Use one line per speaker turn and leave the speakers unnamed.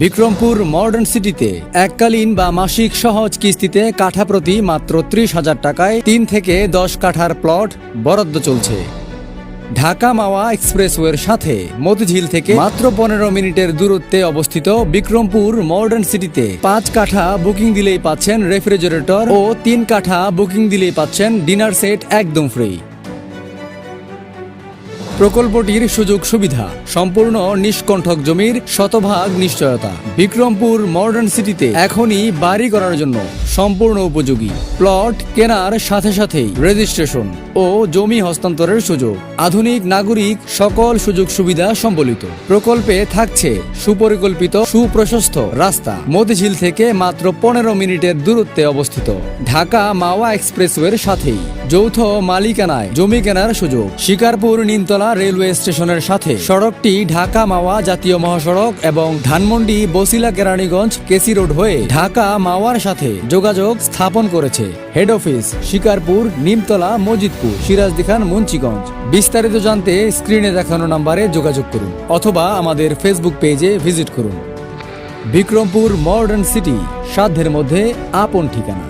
Bikrampur modern সিটিতে এককালীন বা মাসিক সহজ কিস্তিতে কাঠা প্রতি মাত্র ৩০,০০০ টাকায় ৩ থেকে ১০ কাঠার প্লট বরাদ্দ চলছে। ঢাকা মাওয়া এক্সপ্রেসওয়ের সাথে মতিঝিল থেকে মাত্র ১৫ মিনিটের দূরত্বে অবস্থিত বিক্রমপুর মডার্ন সিটিতে ৫ কাঠা বুকিং দিলেই পাচ্ছেন রেফ্রিজারেটর ও ৩ কাঠা বুকিং দিলেই পাচ্ছেন ডিনার সেট একদম ফ্রি। প্রকল্পটির সুযোগ সুবিধা: সম্পূর্ণ নিষ্কণ্ঠক জমির শতভাগ নিশ্চয়তা। বিক্রমপুর মডার্ন সিটিতে এখনই বাড়ি করার জন্য সম্পূর্ণ উপযোগী। প্লট কেনার সাথে সাথেই রেজিস্ট্রেশন ও জমি হস্তান্তরের সুযোগ। আধুনিক নাগরিক সকল সুযোগ সুবিধা সম্বলিত। প্রকল্পে থাকছে সুপরিকল্পিত সুপ্রশস্ত রাস্তা। মতিঝিল থেকে মাত্র ১৫ মিনিটের দূরত্বে অবস্থিত। ঢাকা মাওয়া এক্সপ্রেসওয়ের সাথেই যৌথ মালিকানায় জমি কেনার সুযোগ। শিকারপুর নিমতলা রেলওয়ে স্টেশনের সাথে সড়কটি ঢাকা মাওয়া জাতীয় মহাসড়ক এবং ধানমন্ডি বসিলা কেরানীগঞ্জ কেসি রোড হয়ে ঢাকা মাওয়ার সাথে যোগাযোগ স্থাপন করেছে। হেড অফিস শিকারপুর, নিমতলা, মজিদপুর, সিরাজদি খান, মুন্সিগঞ্জ। বিস্তারিত জানতে স্ক্রিনে দেখানো নম্বরে যোগাযোগ করুন অথবা আমাদের ফেসবুক পেজে ভিজিট করুন। বিক্রমপুর মডার্ন সিটি, সাধ্যের মধ্যে আপন ঠিকানা।